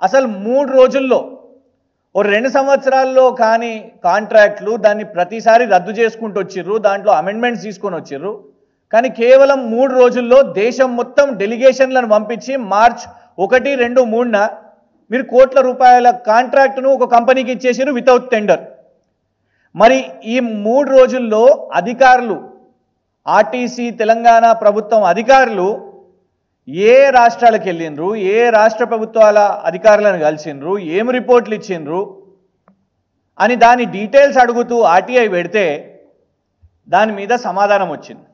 అసలు 3 రోజుల్లో ఓ 2 సంవత్సరాల్లో కానీ కాంట్రాక్ట్లు దాన్ని ప్రతిసారి రద్దు చేసుకుంటూ వచ్చిర్రు, దాంట్లో అమెండ్మెంట్స్ తీసుకొని వచ్చిర్రు. కానీ కేవలం 3 రోజుల్లో దేశం మొత్తం డెలిగేషన్లను పంపించి మార్చ్ 1, 2, 3న మీరు కోట్ల రూపాయల కాంట్రాక్ట్ను ఒక కంపెనీకి ఇచ్చేసారు వితౌట్ టెండర్. మరి ఈ 3 రోజుల్లో అధికారులు, ఆర్టీసీ తెలంగాణ ప్రభుత్వం అధికారులు ఏ రాష్ట్రాలకు వెళ్ళిండ్రు, ఏ రాష్ట్ర ప్రభుత్వాల అధికారులను కలిసిండ్రు, ఏం రిపోర్ట్లు ఇచ్చిండ్రు అని దాని డీటెయిల్స్ అడుగుతూ ఆర్టీఐ పెడితే దాని మీద సమాధానం వచ్చింది.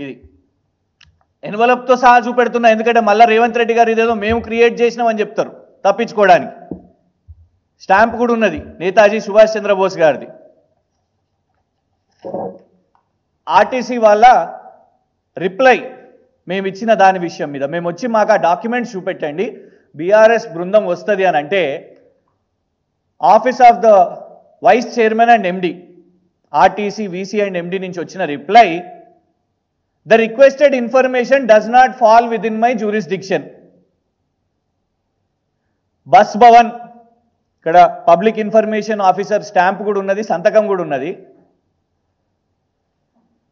ఇది ఎన్వలప్తో సహా చూపెడుతున్నా, ఎందుకంటే మళ్ళీ రేవంత్ రెడ్డి గారు ఇదేదో మేము క్రియేట్ చేసినామని చెప్తారు తప్పించుకోవడానికి. స్టాంప్ కూడా ఉన్నది నేతాజీ సుభాష్ చంద్రబోస్ గారిది. ఆర్టీసీ వాళ్ళ రిప్లై మేము ఇచ్చిన దాని విషయం మీద మేము వచ్చి మాకు ఆ డాక్యుమెంట్స్ చూపెట్టండి, బీఆర్ఎస్ బృందం వస్తుంది అని అంటే office of the vice chairman and MD, RTC VC and MD నుంచి వచ్చిన reply, the requested information does not fall within my jurisdiction. Bus Bhavan, ఇక్కడ పబ్లిక్ ఇన్ఫర్మేషన్ ఆఫీసర్ స్టాంప్ కూడా ఉన్నది, సంతకం కూడా ఉన్నది.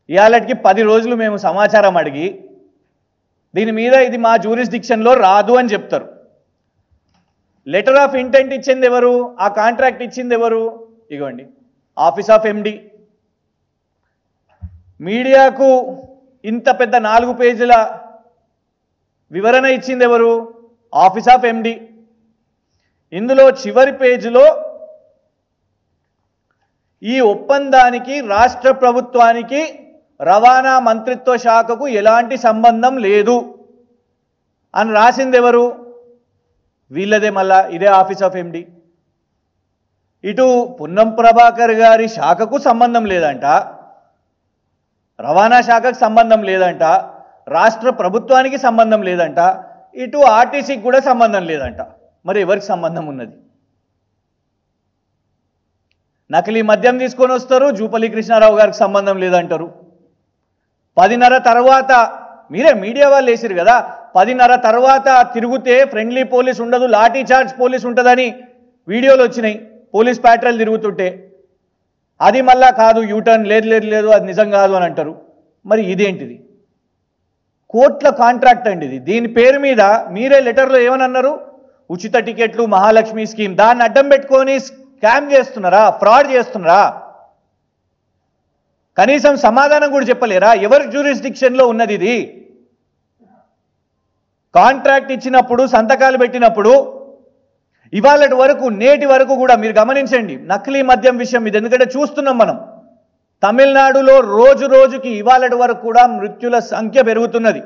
ఇవాళకి 10 రోజులు మేము సమాచారం అడిగి దీని మీద ఇది మా జ్యూరిస్డిక్షన్లో రాదు అని చెప్తారు. లెటర్ ఆఫ్ ఇంటెంట్ ఇచ్చింది ఎవరు, ఆ కాంట్రాక్ట్ ఇచ్చింది ఎవరు? ఇగోండి ఆఫీస్ ఆఫ్ ఎండి. మీడియాకు ఇంత పెద్ద 4 పేజీల వివరణ ఇచ్చింది ఎవరు? Office of MD. ఇందులో చివరి పేజీలో ఈ ఒప్పందానికి రాష్ట్ర ప్రభుత్వానికి రవాణా మంత్రిత్వ శాఖకు ఎలాంటి సంబంధం లేదు అని రాసింది ఎవరు? వీళ్ళదే, మళ్ళా ఇదే ఆఫీస్ ఆఫ్ ఎండి. ఇటు పొన్నం ప్రభాకర్ గారి శాఖకు సంబంధం లేదంట, రవాణా శాఖకు సంబంధం లేదంట, రాష్ట్ర ప్రభుత్వానికి సంబంధం లేదంట, ఇటు ఆర్టీసీకి కూడా సంబంధం లేదంట. మరి ఎవరికి సంబంధం ఉన్నది? నకిలీ మద్యం తీసుకొని వస్తారు, జూపల్లి కృష్ణారావు గారికి సంబంధం లేదంటారు. 10:30 తర్వాత మీరే మీడియా వాళ్ళు వేసారు కదా, 10:30 తర్వాత తిరిగితే ఫ్రెండ్లీ పోలీస్ ఉండదు, లాఠీ చార్జ్ పోలీస్ ఉంటుందని వీడియోలు వచ్చినాయి పోలీస్ ప్యాట్రోల్ తిరుగుతుంటే. అది మళ్ళా కాదు, యూటర్న్ లేదు అది నిజం కాదు అని అంటారు. మరి ఇదేంటిది? కోట్ల కాంట్రాక్ట్ అండి ఇది. దీని పేరు మీద మీరే లెటర్లో ఏమని అన్నారు? ఉచిత టికెట్లు, మహాలక్ష్మి స్కీమ్. దాన్ని అడ్డం పెట్టుకొని స్కామ్ చేస్తున్నారా, ఫ్రాడ్ చేస్తున్నారా? కనీసం సమాధానం కూడా చెప్పలేరా? ఎవరి జ్యూరిస్డిక్షన్లో ఉన్నది ఇది? కాంట్రాక్ట్ ఇచ్చినప్పుడు, సంతకాలు పెట్టినప్పుడు ఇవాళటి వరకు, నేటి వరకు కూడా మీరు గమనించండి నకిలీ మద్యం విషయం ఇది. ఎందుకంటే చూస్తున్నాం మనం తమిళనాడులో రోజు రోజుకి ఇవాళటి వరకు కూడా మృత్యుల సంఖ్య పెరుగుతున్నది.